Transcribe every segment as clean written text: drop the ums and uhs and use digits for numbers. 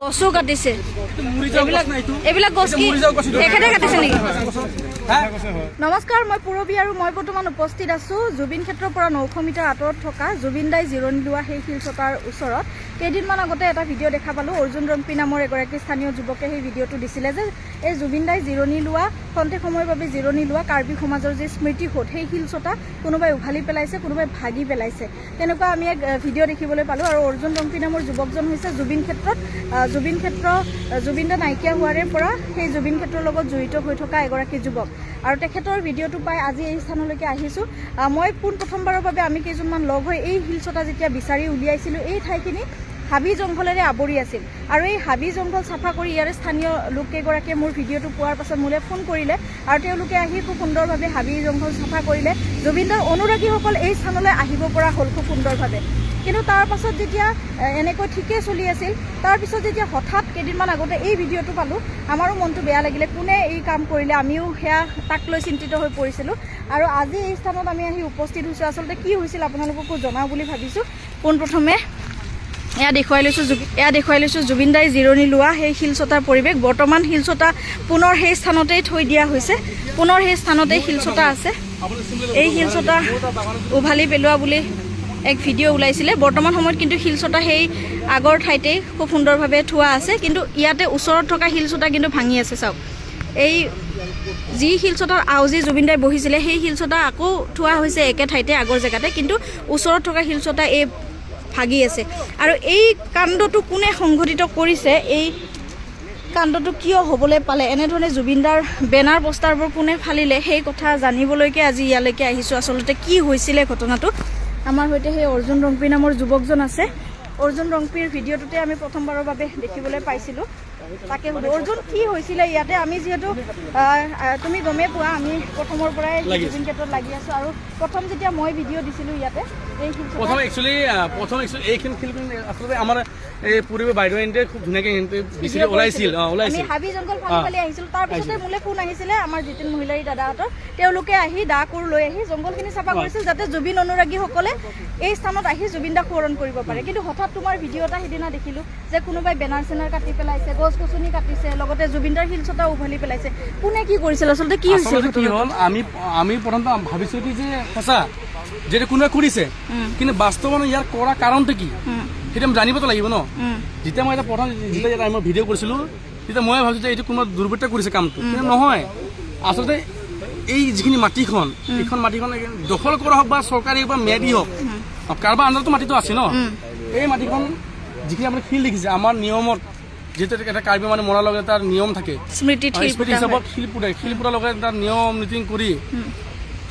গছু কাটিছে এইবিলাক গছ কি এখেতে কাটিছে নেকি? নমস্কাৰ, মই পুৰবী আৰু মই বৰ্তমান উপস্থিত আছোঁ জুবিন ক্ষেত্ৰৰ পৰা 900 মিটাৰ আঁতৰত থকা জুবিন দাই জিৰণি লোৱা সেই শিলচটাৰ ওচৰত। কেইদিনমান আগতে এটা ভিডিঅ' দেখা পালোঁ। অৰ্জুন ৰংপি নামৰ এগৰাকী স্থানীয় যুৱকে সেই ভিডিঅ'টো দিছিলে যে এই জুবিন দাই জিৰণি লোৱা খন্তেক সময়ৰ বাবে জিৰণি লোৱা কাৰ্বি সমাজৰ যি স্মৃতিসৌধ সেই শিলচটা কোনোবাই উঘালি পেলাইছে, কোনোবাই ভাগি পেলাইছে, তেনেকুৱা আমি এক ভিডিঅ' দেখিবলৈ পালোঁ। আৰু অৰ্জুন ৰংপি নামৰ যুৱকজন হৈছে জুবিন দা নাইকিয়া হোৱাৰে পৰা সেই জুবিন ক্ষেত্ৰৰ লগত জড়িত হৈ থকা এগৰাকী যুৱক। আৰু তেখেতৰ ভিডিঅ'টো পাই আজি এই স্থানলৈকে আহিছোঁ। মই পোনপ্ৰথমবাৰৰ বাবে আমি কেইজনমান লগ হৈ এই শিলচটা যেতিয়া বিচাৰি উলিয়াইছিলোঁ, এই ঠাইখিনি হাবি জংঘলেৰে আৱৰি আছিল। আৰু এই হাবি জংঘল চাফা কৰি ইয়াৰে স্থানীয় লোককেইগৰাকীয়ে মোৰ ভিডিঅ'টো পোৱাৰ পাছত মোলৈ ফোন কৰিলে আৰু তেওঁলোকে আহি খুব সুন্দৰভাৱে হাবি জংঘল চাফা কৰিলে। জুবিনদাৰ অনুৰাগীসকল এই স্থানলৈ আহিব পৰা হ'ল খুব সুন্দৰভাৱে। কিন্তু তাৰ পাছত যেতিয়া এনেকৈ ঠিকেই চলি আছিল, তাৰপিছত যেতিয়া হঠাৎ কেইদিনমান আগতে এই ভিডিঅ'টো পালোঁ, আমাৰো মনটো বেয়া লাগিলে। কোনে এই কাম কৰিলে, আমিও সেয়া তাক লৈ চিন্তিত হৈ পৰিছিলোঁ। আৰু আজি এই স্থানত আমি আহি উপস্থিত হৈছোঁ। আচলতে কি হৈছিল আপোনালোককো জনাওঁ বুলি ভাবিছোঁ। পোনপ্ৰথমে এয়া দেখুৱাই লৈছোঁ জুবিন দাই জিৰণি লোৱা সেই শিলচটাৰ পৰিৱেশ। বৰ্তমান শিলচটা পুনৰ সেই স্থানতেই থৈ দিয়া হৈছে, পুনৰ সেই স্থানতেই শিলচটা আছে। এই শিলচটা উভালি পেলোৱা বুলি এক ভিডিঅ' ওলাইছিলে। বৰ্তমান সময়ত কিন্তু শিলচটা সেই আগৰ ঠাইতেই খুব সুন্দৰভাৱে থোৱা আছে, কিন্তু ইয়াতে ওচৰত থকা শিলচটা কিন্তু ভাঙি আছে। চাওক, এই যি শিলচটাৰ আউজি জুবিন দাই বহিছিলে সেই শিলচটা আকৌ থোৱা হৈছে একে ঠাইতে আগৰ জেগাতে, কিন্তু ওচৰত থকা শিলচটা এই ভাগি আছে। আৰু এই কাণ্ডটো কোনে সংঘটিত কৰিছে, এই কাণ্ডটো কিয় হ'বলৈ পালে, এনেধৰণে জুবিনদাৰ বেনাৰ পোষ্টাৰবোৰ কোনে ফালিলে, সেই কথা জানিবলৈকে আজি ইয়ালৈকে আহিছোঁ। আচলতে কি হৈছিলে ঘটনাটো। আমাৰ সৈতে সেই অৰ্জুন ৰংপি নামৰ যুৱকজন আছে। অৰ্জুন ৰংপিৰ ভিডিঅ'টোতে আমি প্ৰথমবাৰৰ বাবে দেখিবলৈ পাইছিলোঁ। তাকে সুধো, অৰ্জুন কি হৈছিলে ইয়াতে? আমি যিহেতু তুমি গমেই পোৱা, আমি প্ৰথমৰ পৰাই জুবিন ক্ষেত্ৰত লাগি আছোঁ। আৰু প্ৰথম যেতিয়া মই ভিডিঅ' দিছিলোঁ ইয়াতে প্ৰথম একচুৱেলি এইখিনি ফিল্ম আচলতে আমাৰ এই পুৰবী বাইদেউ এনে খুব ধুনীয়াকৈ ওলাইছিল। আমি হাবি জংঘল ফালি ফালি আহিছিলোঁ। তাৰপিছতে মোলৈ ফোন আহিছিলে আমাৰ জিতেন মহিলাৰী দাদাহঁতৰ। তেওঁলোকে আহি দা কোৰ লৈ আহি জংঘলখিনি চাফা কৰিছিল, যাতে জুবিন অনুৰাগীসকলে এই স্থানত আহি জুবিন দাক সোঁৱৰণ কৰিব পাৰে। কিন্তু হঠাৎ তোমাৰ ভিডিঅ' এটা সিদিনা দেখিলোঁ যে কোনোবাই বেনাৰ চেনাৰ কাটি পেলাইছে, গছ গছনি কাটিছে, লগতে জুবিনদাৰ শিলচটা উভালি পেলাইছে। কোনে কি কৰিছিল, আচলতে কি হৈছিল? কি হ'ল, আমি প্ৰথমতে ভাবিছোঁ কি যে সঁচা যেটা কোনোবাই কৰিছে, কিন্তু বাস্তৱত ইয়াৰ কৰা কাৰণটো কি সেইটো আমি জানিবতো লাগিব ন। যেতিয়া মই প্ৰথম যেতিয়া মই ভিডিঅ' কৰিছিলোঁ, তেতিয়া মই ভাবিছোঁ যে এইটো কোনোবা দুৰ্বৃত্তই কৰিছে কামটো, কিন্তু নহয়। আচলতে এই যিখিনি মাটিখন, এইখন মাটিখন দখল কৰা হওক বা চৰকাৰী বা ম্যাদী হওক, কাৰোবাৰ আণ্ডাৰতো মাটিটো আছে ন। এই মাটিখন যিখিনি আপুনি শিল দেখিছে, আমাৰ নিয়মত যিহেতু এটা কাৰ্বি মানে মৰাৰ লগে তাৰ নিয়ম থাকে, স্মৃতি হিচাপত শিল পুতাৰ লগে তাৰ নিয়ম নীতি কৰি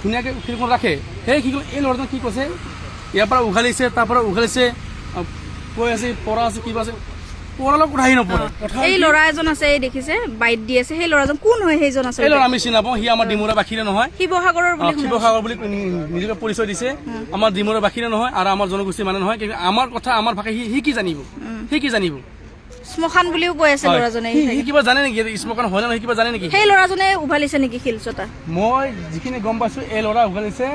ধুনীয়াকৈ শিলখন ৰাখে। সেই শিল এই ল'ৰাজন কি কৈছে, ইয়াৰ পৰা উঘালিছে, তাৰ পৰা উঘালিছে, কৈ আছে পৰা আছে, কিবা আছে, পৰালক উঠাই নপৰে। এই ল'ৰা এজন আছে, এই দেখিছে বাইট দি আছে, সেই ল'ৰাজন কোন হয়? সেইজন আছে, এই ল'ৰা আমি চিনি নাপাওঁ। সি আমাৰ ডিমৌৰা বাসীৰে নহয়, শিৱসাগৰ বুলি নিজকে পৰিচয় দিছে। আমাৰ ডিমৌৰা বাসীৰে নহয় আৰু আমাৰ জনগোষ্ঠীৰ মানে নহয়। কিন্তু আমাৰ কথা, আমাৰ ভাষা সি কি জানিব? শ্মশান বুলিও কৈ আছে ল'ৰাজনে। সি কিবা জানে নেকি শ্মশান হয় নে নহয়, কিবা জানে নেকি? সেই ল'ৰাজনে উভালিছে নেকি শিলচটা? মই যিখিনি গম পাইছোঁ, এই ল'ৰা উভালিছে।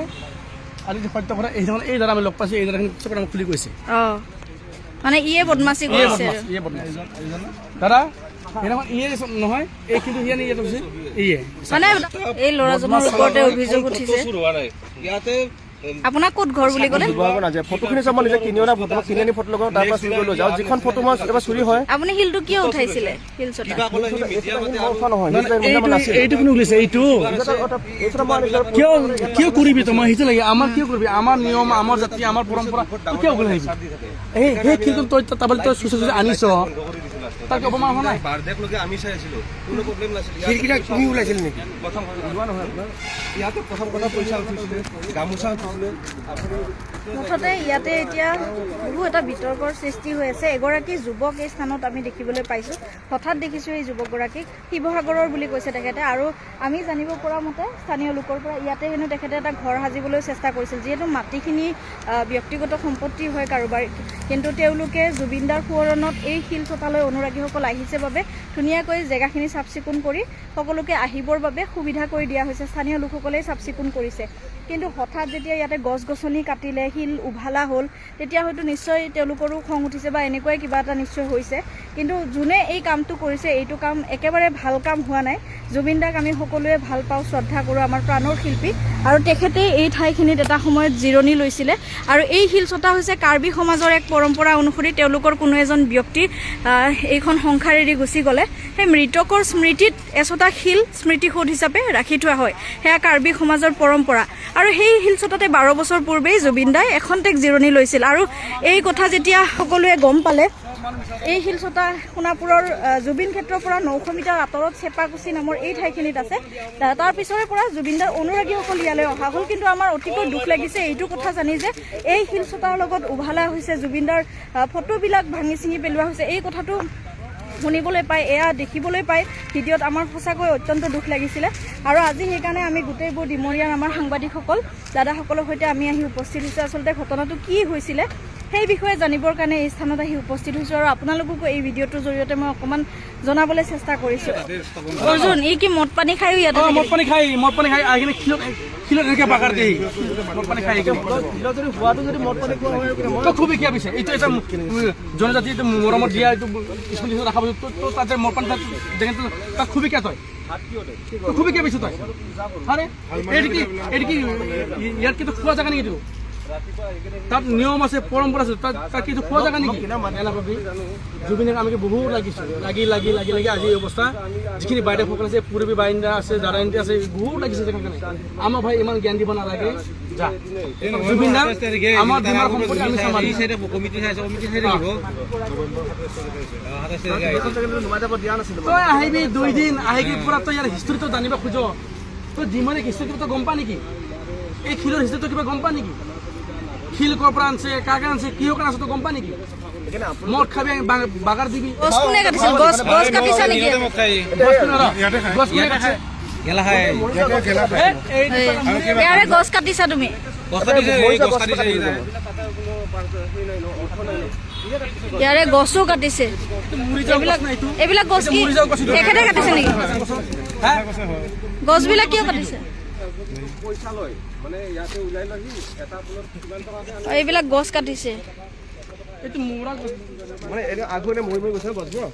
আৰু সত্য কথা এই দাদা আমি লগ পাইছোঁ, এই দাদাখিনি চব আমাক খুলি কৈছে, মানে ইয়ে বদমাচি কৰিছে। দাদা ইয়ে নহয়, এই কিন্তু ইয়ে মানে এই ল'ৰাজনৰ ওপৰতে অভিযোগ উঠিছে। আপোনাক ক'ত ঘৰ বুলি ক'লে? ফটোখিনি চাব নিজে কিনি অনা ফটো, কিনি আনি ফটো লগাওঁ, তাৰ পৰা চুৰি কৰি লৈ যাওঁ। যিখন ফটো মই এবাৰ চুৰি হয়। আপুনি শিলটো কিয় উঠাইছিলে? এইটো কোনে উলিয়াইছে? এইটো কিয় কৰিবি তই? সেইটো লাগে আমাৰ, কিয় কৰিবি? আমাৰ নিয়ম, আমাৰ জাতি, আমাৰ পৰম্পৰা কিয় ওলাই আহিবি? সেই শিলটো তই তই চুচি আনিছ, তাক অপমান হোৱা নাই? আমি চাই আছিলোঁ, কোনো প্ৰব্লেম নাছিল। শিলকেইটা তুমি ওলাইছিল নেকি? প্ৰথম নহয় আপোনাৰ ইয়াতে প্ৰথম কথা পইচা উঠিছিলে, গামোচা উঠিছিলে। মুঠতে ইয়াতে এতিয়া বহু এটা বিতৰ্কৰ সৃষ্টি হৈ আছে। এগৰাকী যুৱক এই স্থানত আমি দেখিবলৈ পাইছোঁ। হঠাৎ দেখিছোঁ এই যুৱকগৰাকীক, শিৱসাগৰৰ বুলি কৈছে তেখেতে। আৰু আমি জানিব পৰা মতে স্থানীয় লোকৰ পৰা ইয়াতে হেনো তেখেতে এটা ঘৰ সাজিবলৈ চেষ্টা কৰিছিল, যিহেতু মাটিখিনি ব্যক্তিগত সম্পত্তি হয় কাৰোবাৰ। কিন্তু তেওঁলোকে জুবিনদাৰ সোঁৱৰণত এই শিলচটালৈ অনুৰাগীসকল আহিছে বাবে ধুনীয়াকৈ জেগাখিনি চাফ চিকুণ কৰি সকলোকে আহিবৰ বাবে সুবিধা কৰি দিয়া হৈছে। স্থানীয় লোকসকলেই চাফ চিকুণ কৰিছে। কিন্তু হঠাৎ যেতিয়া ইয়াতে গছ গছনি কাটিলে শিল উভালা হ'ল তেতিয়া হয়তো নিশ্চয় তেওঁলোকৰো খং উঠিছে বা এনেকুৱাই কিবা এটা নিশ্চয় হৈছে কিন্তু যোনে এই কামটো কৰিছে এইটো কাম একেবাৰে ভাল কাম হোৱা নাই জুবিন দাক আমি সকলোৱে ভাল পাওঁ শ্ৰদ্ধা কৰোঁ আমাৰ প্ৰাণৰ শিল্পী আৰু তেখেতে এই ঠাইখিনিত এটা সময়ত জিৰণি লৈছিলে আৰু এই শিলচটা হৈছে কাৰ্বি সমাজৰ এক পৰম্পৰা অনুসৰি তেওঁলোকৰ কোনো এজন ব্যক্তি এইখন সংসাৰ এৰি গুচি গ'লে সেই মৃতকৰ স্মৃতিত এচটা শিল স্মৃতিসৌধ হিচাপে ৰাখি থোৱা হয় সেয়া কাৰ্বি সমাজৰ পৰম্পৰা আৰু সেই শিলচটাতে 12 বছৰ পূৰ্বেই জুবিন দাই এখন্তেক জিৰণি লৈছিল আৰু এই কথা যেতিয়া সকলোৱে গম পালে এই শিলচটা সোণাপুৰৰ জুবিন ক্ষেত্ৰৰ পৰা 900 মিটাৰ আঁতৰত চেপাকুচি নামৰ এই ঠাইখিনিত আছে তাৰ পিছৰে পৰা জুবিন দাৰ অনুৰাগীসকল ইয়ালৈ অহা হ'ল কিন্তু আমাৰ অতিকৈ দুখ লাগিছে এইটো কথা জানি যে এই শিলচটাৰ লগত উভালা হৈছে জুবিন দাৰ ফটোবিলাক ভাঙি চিঙি পেলোৱা হৈছে এই কথাটো শুনিবলৈ পাই এয়া দেখিবলৈ পাই ভিডিঅ'ত আমাৰ সঁচাকৈ অত্যন্ত দুখ লাগিছিলে আৰু আজি সেইকাৰণে আমি গোটেইবোৰ ডিমৰীয়াৰ আমাৰ সাংবাদিকসকল দাদাসকলৰ সৈতে আমি আহি উপস্থিত হৈছোঁ আচলতে ঘটনাটো কি হৈছিলে সেই বিষয়ে জানিবৰ কাৰণে এই স্থানত আহি উপস্থিত হৈছোঁ আৰু আপোনালোককো এই ভিডিঅ'টোৰ জৰিয়তে মই অকণমান জনাবলৈ চেষ্টা কৰিছোঁ অৰ্জুন এই কি মদ পানী খায়ো ইয়াতে মদ পানী খাই আহি কিনে এনেকৈ বাগাৰ দিয়ে মদ পানী খাই খুবেই কিয় পিছে এইটো এটা জনজাতি এইটো মৰমত দিয়া এইটো স্কুল ৰখা পাইছোঁ তো তাতে মদ পানী দেখে তাক খুবেই কিয় তই খুবেই কিয় পিছে তই আৰে এইটো কি ইয়াত কিন্তু খোৱা জেগা নেকি এইটো তাত নিয়ম আছে পৰম্পৰা আছে তাত কিছু খোৱা জেগা নেকি জুবিনক আমি বহুত লাগিছোঁ লাগি আজি এই অৱস্থা যিখিনি বাইদেউসকল আছে পূৰ্বী বাৰিন্দা আছে দাদাইন্দা আছে বহুত লাগিছে জেগা কাৰণে আমাৰ ভাই ইমান জ্ঞান দিব নালাগে যা জুবিন দা আমাৰ দিনৰ সম্পত্তি আমি চামাৰি তই আহিবি 2 দিন আহি পুৰা তই ইয়াৰ হিষ্ট্ৰীটো জানিব খোজ তই যিমানে হিষ্ট্ৰীটো তই গম পা নেকি এই শিলৰ হিষ্ট্ৰীটো কিবা গম পা নেকি শিল কৰ পৰা আনছে কাকে আনছে কিহৰ কাৰণে আছে তই গম পা নেকি মদ খাবি বাগাৰ দিবি গছ কোনে কাটিছে গছ কাটিছে নেকি গছ কোনে কাটিছে ইয়াৰে গছ কাটিছা তুমি ইয়াৰে গছো কাটিছে এইবিলাক গছ কি তেখেতে কাটিছে নেকি গছবিলাক কিয় কাটিছে এইবিলাক গছ কাটিছে এইটো মোৰা গছ মানে এনে আগতে মই গৈছে গছবোৰ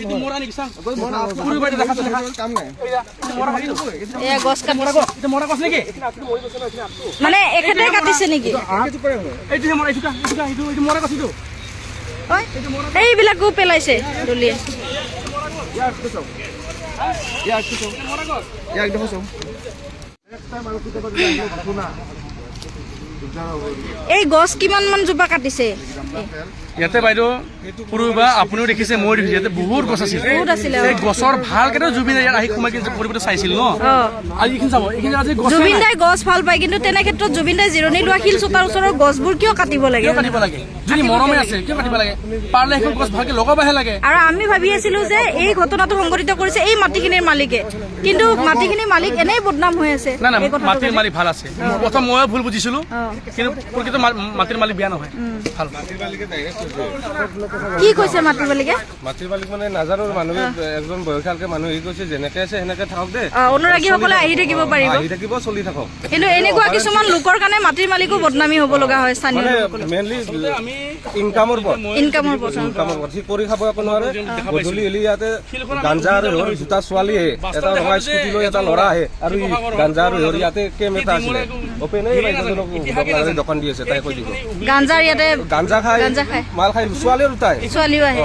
এইটো মোৰা নেকি চাং পুৰি বাইতে দেখা কাম নাই মোৰা ভাগি নপৰে এ গছ কাটিছে এইটো মোৰা গছ নেকি মানে এখেতে কাটিছে নেকি এইটো মোৰা এইটো মোৰা গছ এইটো এইবিলাকো পেলাইছে দলিয়ে এই গছ কিমান মান জোপা কাটিছে ইয়াতে বাইদেউ পুৰুবা আপুনিও দেখিছে মই দেখিছোঁ ইয়াতে বহুত গছ আছিল এই গছৰ ভালকে জুবিন ইয়াত আহি সোমাই কিনে পৰিৱেশটো চাইছিল ন আজি এইখিনি চাব এইখিনি আজি জুবিন দাই গছ ভাল পায় কিন্তু তেনে ক্ষেত্ৰত জুবিন দাই জিৰণি লোৱা শিলচটাৰ ওচৰৰ গছবোৰ কিয় কাটিব লাগে যদি মৰমে আছে কিয় কাটিব লাগে পাৰিলে এখন গছ ভালকে লগাবহে লাগে আৰু আমি ভাবি আছিলো যে এই ঘটনাটো সংঘটিত কৰিছে এই মাটিখিনিৰ মালিকে কিন্তু মাটিখিনিৰ মালিক এনেই বদনাম হৈ আছে না মাটিৰ মালিক ভাল আছে প্ৰথম ময়ো ভুল বুজিছিলো কিন্তু প্ৰকৃত মাটিৰ মালিক বেয়া নহয় ভাল কি কৈছে মাটিৰ মালিকে মানে নাজানো মানুহে একজন বয়সীয়ালকে মানুহ হেৰি কৈছে যেনেকে আছে সেনেকে থাকক দে অনুৰাগীসকলে আহি থাকিব পাৰিব আহি থাকিব চলি থাকক কিন্তু এনেকুৱা কিছুমান লোকৰ কাৰণে মাটিৰ মালিকো বদনামী হ'ব লগা হয় স্থানীয় লোকসকলে মেইনলি ইনকামৰ পথ সি কৰি খাব একো নোৱাৰে গধূলি এলি ইয়াতে গাঞ্জা আৰু দুটা ছোৱালী আহে এটা ৰঙা স্কুটি লৈ এটা ল'ৰা আহে আৰু গাঞ্জা আৰু ইয়াতে কেম এটা আছিলে অপেনে দোকান দি আছে তাই কৈ দিব গাঞ্জাৰ ইয়াতে গাঞ্জা খাই মাল খাই ছোৱালীও দুটাই ছোৱালীও আহে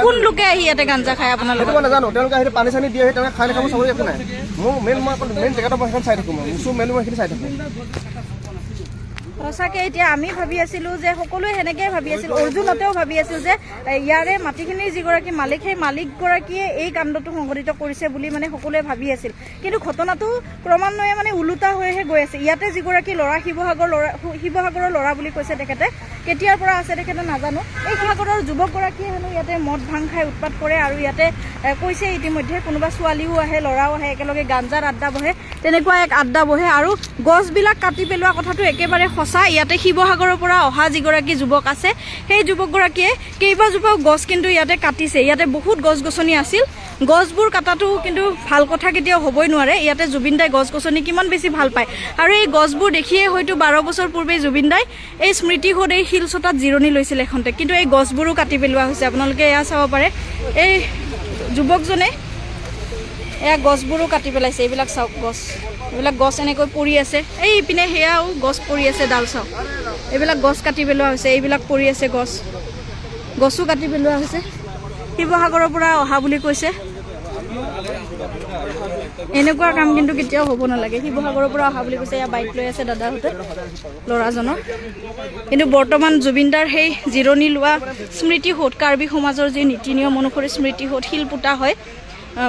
কোন লোকে আহি ইয়াতে গাঞ্জা খায় আপোনালোকে নাজানো তেওঁলোকে আহি পানী চানী দিয়ে তেওঁলোকে খাই নাখাব চাব একো নাই মোৰ মেইন জেগাটো মই চাই থাকো মই মেইন মই সেইখিনি চাই থাকো সঁচাকৈ এতিয়া আমি ভাবি আছিলোঁ যে সকলোৱে সেনেকৈ ভাবি আছিল অৰ্জুনতেও ভাবি আছিল যে ইয়াৰে মাটিখিনিৰ যিগৰাকী মালিক সেই মালিকগৰাকীয়ে এই কাণ্ডটো সংঘটিত কৰিছে বুলি মানে সকলোৱে ভাবি আছিল কিন্তু ঘটনাটো ক্ৰমান্বয়ে মানে ওলোটা হৈহে গৈ আছে ইয়াতে যিগৰাকী ল'ৰা শিৱসাগৰৰ ল'ৰা বুলি কৈছে তেখেতে কেতিয়াৰ পৰা আছে তেখেতে নাজানো। এই শিৱসাগৰৰ যুৱকগৰাকীয়ে হেনো ইয়াতে মদ ভাং খাই উৎপাত কৰে আৰু ইয়াতে কৈছে ইতিমধ্যে কোনোবা ছোৱালীও আহে ল'ৰাও আহে একেলগে গাঞ্জাৰ আড্ডা বহে, তেনেকুৱা এক আড্ডা বহে আৰু গছবিলাক কাটি পেলোৱা কথাটো একেবাৰে সঁচা। ইয়াতে শিৱসাগৰৰ পৰা অহা যিগৰাকী যুৱক আছে সেই যুৱকগৰাকীয়ে কেইবাজোপাও গছ কিন্তু ইয়াতে কাটিছে। ইয়াতে বহুত গছ গছনি আছিল, গছবোৰ কটাটো কিন্তু ভাল কথা কেতিয়াও হ'বই নোৱাৰে। ইয়াতে জুবিন দাই গছ গছনি কিমান বেছি ভাল পায় আৰু এই গছবোৰ দেখিয়ে হয়তো 12 বছৰ পূৰ্বে জুবিন দাই এই স্মৃতি হৈ এই শিলচটাত জিৰণি লৈছিল এখনতে, কিন্তু এই গছবোৰো কাটি পেলোৱা হৈছে। আপোনালোকে এয়া চাব পাৰে, এই যুৱকজনে এয়া গছবোৰো কাটি পেলাইছে। এইবিলাক চাওক গছ, এইবিলাক গছ এনেকৈ পৰি আছে, এই ইপিনে সেয়াও গছ পৰি আছে, ডাল চাওক, এইবিলাক গছ কাটি পেলোৱা হৈছে, এইবিলাক পৰি আছে গছো কাটি পেলোৱা হৈছে। শিৱসাগৰৰ পৰা অহা বুলি কৈছে, এনেকুৱা কাম কিন্তু কেতিয়াও হ'ব নালাগে। শিৱসাগৰৰ পৰা অহা বুলি কৈছে, এয়া বাইক লৈ আছে দাদাহঁতে ল'ৰাজনৰ। কিন্তু বৰ্তমান জুবিনদাৰ সেই জিৰণি লোৱা স্মৃতিসৌধ, কাৰ্বি সমাজৰ যি নীতি নিয়ম অনুসৰি স্মৃতিসৌধ শিল পোতা হয়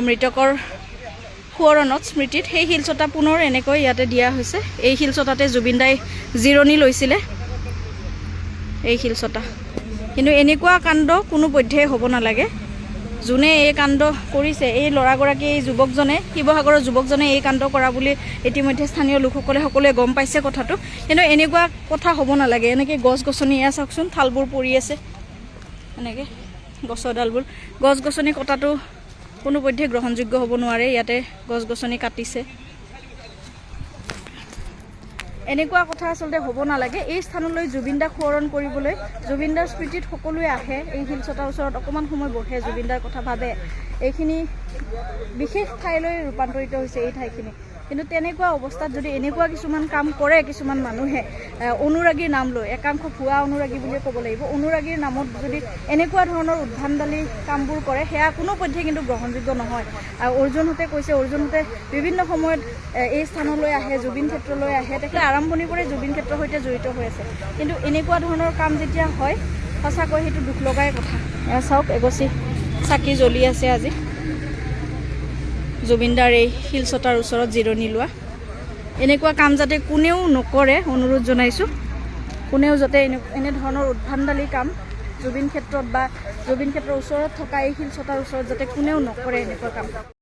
মৃতকৰ সোঁৱৰণত স্মৃতিত, সেই শিলচটা পুনৰ এনেকৈ ইয়াতে দিয়া হৈছে। এই শিলচটাতে জুবিন দাই জিৰণি লৈছিলে, এই শিলচটা। কিন্তু এনেকুৱা কাণ্ড কোনোপধ্যেই হ'ব নালাগে। যোনে এই কাণ্ড কৰিছে, এই ল'ৰাগৰাকী, এই যুৱকজনে, শিৱসাগৰৰ যুৱকজনে এই কাণ্ড কৰা বুলি ইতিমধ্যে স্থানীয় লোকসকলে সকলোৱে গম পাইছে কথাটো। কিন্তু এনেকুৱা কথা হ'ব নালাগে। এনেকৈ গছ গছনি এয়া চাওকচোন, থালবোৰ পৰি আছে এনেকৈ গছৰ ডালবোৰ, গছ গছনি কটাটো কোনোপধ্যে গ্ৰহণযোগ্য হ'ব নোৱাৰে। ইয়াতে গছ গছনি কাটিছে, এনেকুৱা কথা আচলতে হ'ব নালাগে। এই স্থানলৈ জুবিন দাক সোঁৱৰণ কৰিবলৈ, জুবিন দাৰ স্মৃতিত সকলোৱে আহে, এই শিলচটাৰ ওচৰত অকণমান সময় বহে, জুবিন দাৰ কথা ভাবে। এইখিনি বিশেষ ঠাইলৈ ৰূপান্তৰিত হৈছে এই ঠাইখিনি। কিন্তু তেনেকুৱা অৱস্থাত যদি এনেকুৱা কিছুমান কাম কৰে কিছুমান মানুহে অনুৰাগীৰ নাম লৈ, একাংশ ভুৱা অনুৰাগী বুলিয়ে ক'ব লাগিব, অনুৰাগীৰ নামত যদি এনেকুৱা ধৰণৰ উদ্ভণ্ডালি কামবোৰ কৰে, সেয়া কোনোপধ্যে কিন্তু গ্ৰহণযোগ্য নহয়। অৰ্জুনহঁতে কৈছে, অৰ্জুনহঁতে বিভিন্ন সময়ত এই স্থানলৈ আহে, জুবিন ক্ষেত্ৰলৈ আহে, তেখেতে আৰম্ভণিৰ পৰাই জুবিন ক্ষেত্ৰৰ সৈতে জড়িত হৈ আছে। কিন্তু এনেকুৱা ধৰণৰ কাম যেতিয়া হয়, সঁচাকৈ সেইটো দুখ লগাই কথা। এয়া চাওক, এগছি চাকি জ্বলি আছে আজি জুবিনদাৰ এই শিলচটাৰ ওচৰত জিৰণি লোৱা। এনেকুৱা কাম যাতে কোনেও নকৰে অনুৰোধ জনাইছোঁ। কোনেও যাতে এনেধৰণৰ উদ্ভণ্ডালি কাম জুবিন ক্ষেত্ৰত বা জুবিন ক্ষেত্ৰৰ ওচৰত থকা এই শিলচটাৰ ওচৰত যাতে কোনেও নকৰে এনেকুৱা কাম।